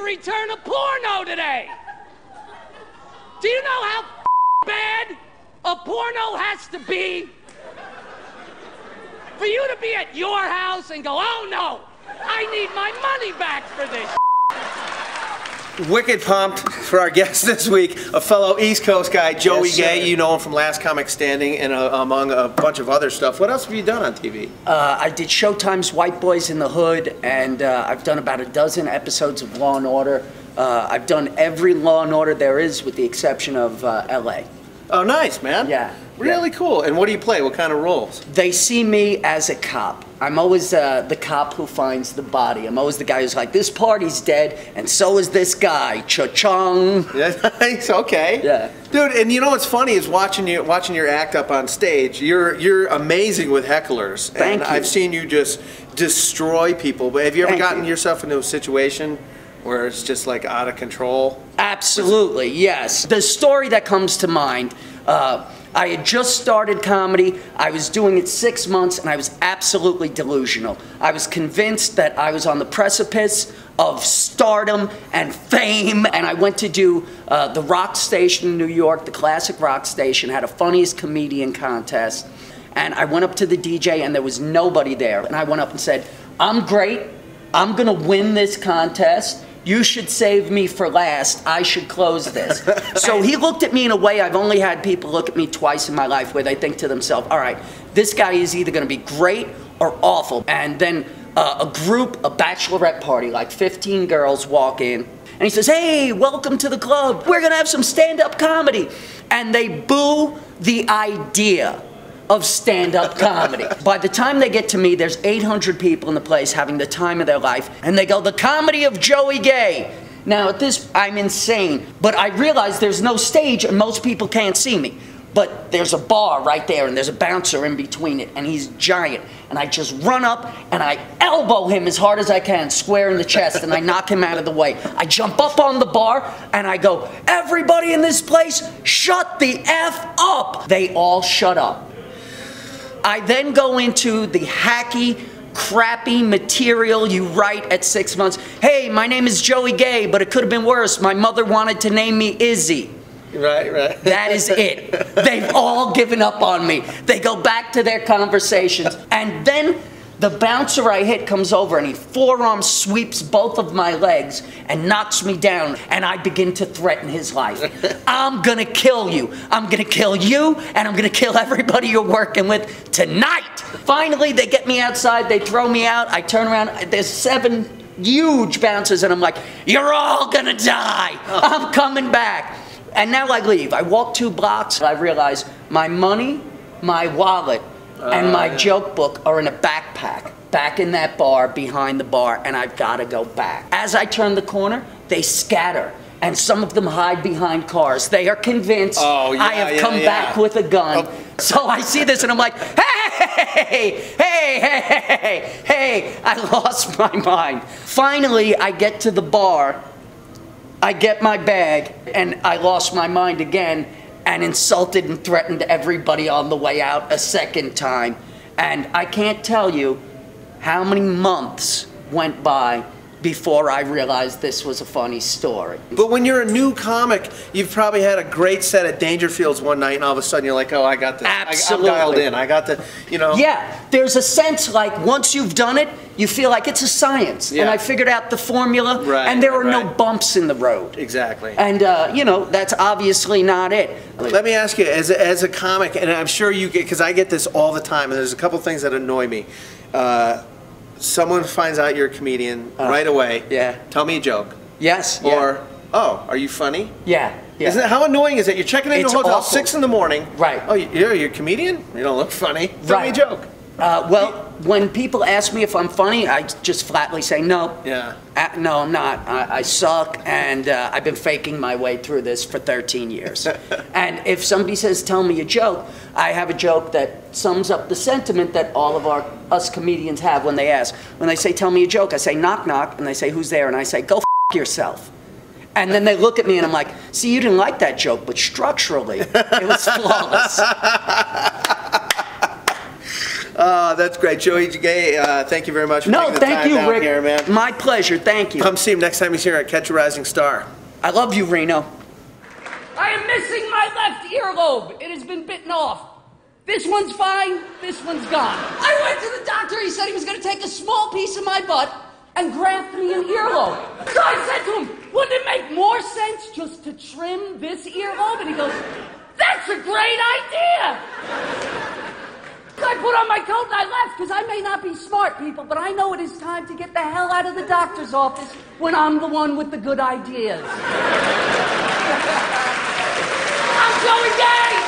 return a porno today. Do you know how bad a porno has to be for you to be at your house and go, oh no, I need my money back for this? Wicked pumped for our guest this week, a fellow East Coast guy, Joey Gay. You know him from Last Comic Standing and among a bunch of other stuff. What else have you done on TV? I did Showtime's White Boyz in the Hood, and I've done about a dozen episodes of Law and Order. I've done every Law and Order there is, with the exception of LA. Oh, nice, man. Yeah. Really cool. And what do you play? What kind of roles? They see me as a cop. I'm always the cop who finds the body. I'm always the guy who's like, this party's dead, and so is this guy. Cha-chung. Yeah, nice. Okay. Yeah. Dude, and you know what's funny is watching your act up on stage. You're amazing with hecklers. Thank you. I've seen you just destroy people. But have you ever gotten yourself into a situation where it's just like out of control? Absolutely, yes. The story that comes to mind, I had just started comedy. I was doing it 6 months, and I was absolutely delusional. I was convinced that I was on the precipice of stardom and fame, and I went to do the rock station in New York, the classic rock station, had a funniest comedian contest, and I went up to the DJ, and there was nobody there, and I went up and said, I'm great, I'm gonna win this contest. You should save me for last. I should close this. So he looked at me in a way I've only had people look at me twice in my life, where they think to themselves, all right, this guy is either gonna be great or awful. And then a bachelorette party, like 15 girls walk in, and he says, hey, welcome to the club. We're gonna have some stand-up comedy. And they boo the idea of stand-up comedy. By the time they get to me, there's 800 people in the place having the time of their life, and they go, the comedy of Joey Gay. Now at this, I'm insane, but I realize there's no stage and most people can't see me. But there's a bar right there, and there's a bouncer in between it, and he's giant. And I just run up, and I elbow him as hard as I can, square in the chest, and I knock him out of the way. I jump up on the bar, and I go, everybody in this place, shut the F up. They all shut up. I then go into the hacky, crappy material you write at 6 months. Hey, my name is Joey Gay, but it could have been worse. My mother wanted to name me Izzy. Right. That is it. They've all given up on me. They go back to their conversations. And then the bouncer I hit comes over, and he forearm sweeps both of my legs and knocks me down, and I begin to threaten his life. I'm gonna kill you. I'm gonna kill you, and I'm gonna kill everybody you're working with tonight. Finally, they get me outside, they throw me out, I turn around, there's 7 huge bouncers, and I'm like, you're all gonna die. I'm coming back. And now I leave. I walk 2 blocks, I realize my money, my wallet, and my joke book are in a backpack, back in that bar, behind the bar, and I've got to go back. As I turn the corner, they scatter, and some of them hide behind cars. They are convinced I have come back with a gun. So I see this, and I'm like, hey, I lost my mind. Finally, I get to the bar, I get my bag, and I lost my mind again, and insulted and threatened everybody on the way out a second time. And I can't tell you how many months went by before I realized this was a funny story. But when you're a new comic, you've probably had a great set at Dangerfields one night, and all of a sudden you're like, oh, I got this. Absolutely. I'm dialed in. I got the, you know. Yeah, there's a sense like once you've done it, you feel like it's a science. Yeah. And I figured out the formula, and there are no bumps in the road. Exactly. And, you know, that's obviously not it. Let me ask you, as a comic, and I'm sure you get, because I get this all the time, and there's a couple things that annoy me. Someone finds out you're a comedian right away. Yeah. Tell me a joke. Yes. Or, oh, are you funny? Yeah. Yeah. Isn't it, how annoying is it? You're checking into a hotel, awful. 6 in the morning. Right. Oh, you're a comedian? You don't look funny. Tell me a joke. Well, when people ask me if I'm funny, I just flatly say no. Yeah. No, I'm not. I suck, and I've been faking my way through this for 13 years. And if somebody says, tell me a joke, I have a joke that sums up the sentiment that all of us comedians have when they ask. When they say, tell me a joke, I say, knock, knock, and they say, who's there? And I say, go f*** yourself. And then they look at me, and I'm like, see, you didn't like that joke, but structurally, it was flawless. That's great. Joey Gay, thank you very much for taking the time down Rick. here, man. My pleasure. Thank you. Come see him next time he's here at Catch a Rising Star. I love you, Reno. I am missing my left earlobe. It has been bitten off. This one's fine, this one's gone. I went to the doctor, he said he was gonna take a small piece of my butt and graft me an earlobe. So I said to him, wouldn't it make more sense just to trim this earlobe? And he goes, that's a great idea. So I put on my coat and I left, because I may not be smart, people, but I know it is time to get the hell out of the doctor's office when I'm the one with the good ideas. I'm Joey Gay!